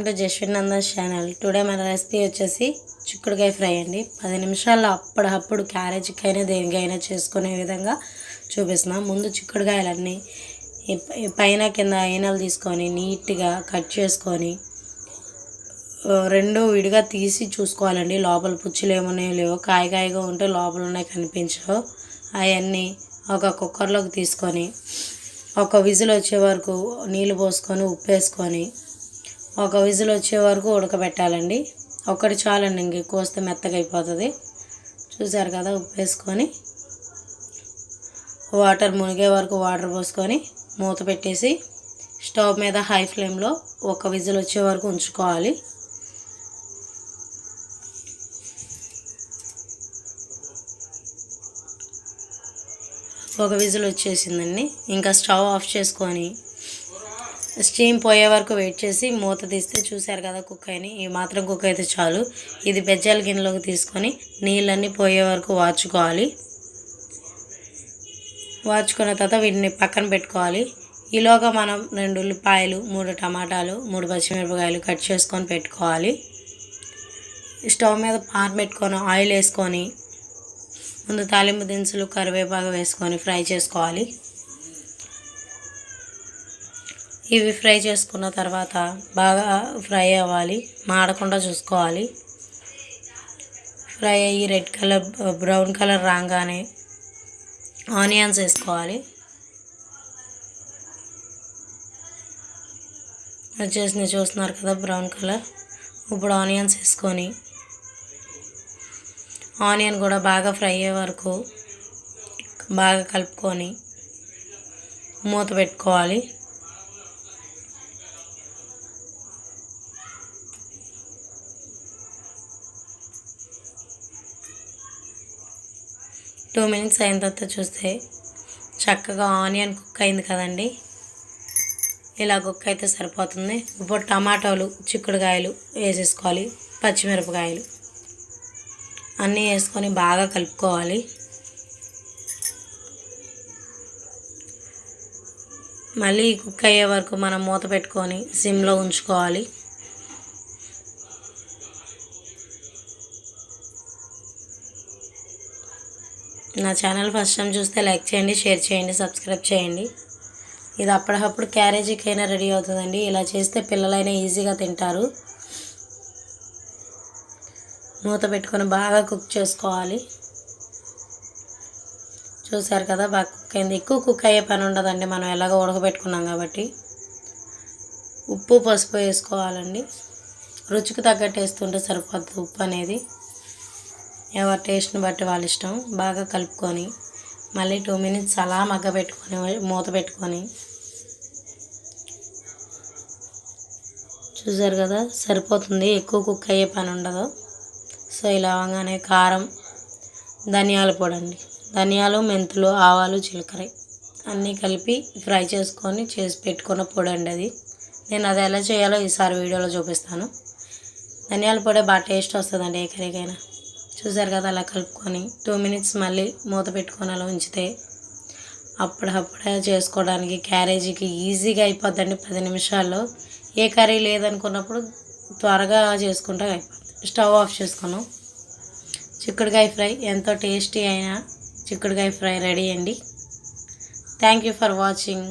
To Jaswin Nanda's channel. Today మన recipe వచ్చేసి చిక్కుడుకాయ ఫ్రై అండి. 10 నిమిషాల్లో అప్పుడప్పుడు క్యారేజీకైనా దేనికైనా చేసుకునే విధంగా చూపిస్తున్నాం. ముందు చిక్కుడుకాయలన్నీ పైన కింద అయినలు తీసుకొని నీట్గా కట్ చేసుకొని రెండు విడిగా తీసి చూసుకోవాలండి. లోపల పుచ్చులు ఏమున్నాయో లేవో, కాయగా ఉంటే లోపల ఉన్నాయి కనిపించవు. అవన్నీ ఒక కుక్కర్లోకి తీసుకొని ఒక విజిల్ వచ్చే వరకు నీళ్ళు పోసుకొని ఉప్పు వేసుకొని ఒక విజిల్ వచ్చే వరకు ఉడకబెట్టాలండి. ఒకటి చాలండి, ఇంక ఎక్కువ వస్తే మెత్తగా అయిపోతుంది. చూసారు కదా, ఉప్పు వేసుకొని వాటర్ మునిగే వరకు వాటర్ పోసుకొని మూత పెట్టేసి స్టవ్ మీద హై ఫ్లేమ్లో ఒక విజిల్ వచ్చే వరకు ఉంచుకోవాలి. ఒక విజిల్ వచ్చేసిందండి. ఇంకా స్టవ్ ఆఫ్ చేసుకొని స్టీమ్ పోయే వరకు వెయిట్ చేసి మూత తీస్తే చూసారు కదా కుక్ అయినాయి. ఈ మాత్రం కుక్ అయితే చాలు. ఇది బెజ్జాల గిన్నెలోకి తీసుకొని నీళ్ళన్నీ పోయే వరకు వాచుకోవాలి. వాచుకున్న తర్వాత వీటిని పక్కన పెట్టుకోవాలి. ఈలోగా మనం 2 ఉల్లిపాయలు, 3 టమాటాలు, 3 పచ్చిమిరపకాయలు కట్ చేసుకొని పెట్టుకోవాలి. స్టవ్ మీద పాన్ పెట్టుకొని ఆయిల్ వేసుకొని ముందు తాలింపు దినుసులు కరివేపాకు వేసుకొని ఫ్రై చేసుకోవాలి. ఇవి ఫ్రై చేసుకున్న తర్వాత బాగా ఫ్రై అవ్వాలి, మాడకుండా చూసుకోవాలి. ఫ్రై అయ్యి రెడ్ కలర్ బ్రౌన్ కలర్ రాగానే ఆనియన్స్ వేసుకోవాలి. వచ్చేసి చూస్తున్నారు కదా బ్రౌన్ కలర్. ఇప్పుడు ఆనియన్స్ వేసుకొని ఆనియన్ కూడా బాగా ఫ్రై అయ్యే వరకు బాగా కలుపుకొని మూత పెట్టుకోవాలి. టూ మినిట్స్ అయిన తర్వాత చూస్తే చక్కగా ఆనియన్ కుక్ అయింది కదండి. ఇలా కుక్ అయితే సరిపోతుంది. ఇప్పుడు టమాటాలు, చిక్కుడుకాయలు వేసేసుకోవాలి, పచ్చిమిరపకాయలు అన్నీ వేసుకొని బాగా కలుపుకోవాలి. మళ్ళీ కుక్ అయ్యే వరకు మనం మూత పెట్టుకొని సిమ్లో ఉంచుకోవాలి. నా ఛానల్ ఫస్ట్ టైం చూస్తే లైక్ చేయండి, షేర్ చేయండి, సబ్స్క్రైబ్ చేయండి. ఇది అప్పటికప్పుడు క్యారేజీకైనా రెడీ అవుతుందండి. ఇలా చేస్తే పిల్లలైనా ఈజీగా తింటారు. మూత పెట్టుకొని బాగా కుక్ చేసుకోవాలి. చూసారు కదా, బాగా కుక్ అయింది. ఎక్కువ కుక్ అయ్యే పని ఉండదండి, మనం ఎలాగో ఉడకబెట్టుకున్నాం కాబట్టి. ఉప్పు పసుపు వేసుకోవాలండి. రుచికి తగ్గట్టు వేస్తుంటే సరిపోతుంది. ఉప్పు అనేది ఎవరి టేస్ట్ని బట్టి వాళ్ళ ఇష్టం. బాగా కలుపుకొని మళ్ళీ 2 మినిట్స్ అలా మగ్గ పెట్టుకొని మూత పెట్టుకొని చూసారు కదా, సరిపోతుంది. ఎక్కువ కుక్ అయ్యే పని ఉండదు. సో ఇలా అవగానే కారం, ధనియాల పొడి అండి, ధనియాలు, మెంతులు, ఆవాలు, జీలకర్ర అన్నీ కలిపి ఫ్రై చేసుకొని చేసి పెట్టుకున్న పొడి అండి అది. నేను అది ఎలా చేయాలో ఈసారి వీడియోలో చూపిస్తాను. ధనియాల పొడి బాగా టేస్ట్ వస్తుందండి ఏ కర్రీకైనా. చూసారు కదా, అలా కలుపుకొని 2 మినిట్స్ మళ్ళీ మూత పెట్టుకొని అలా ఉంచితే అప్పుడప్పుడే చేసుకోవడానికి క్యారేజీకి ఈజీగా అయిపోద్దండి 10 నిమిషాల్లో. ఏ కర్రీ లేదనుకున్నప్పుడు త్వరగా చేసుకుంటే అయిపోద్ది. స్టవ్ ఆఫ్ చేసుకున్నాం. చిక్కుడుకాయ ఫ్రై ఎంతో టేస్టీ అయిన చిక్కుడుకాయ ఫ్రై రెడీ అండి. Thank you for watching.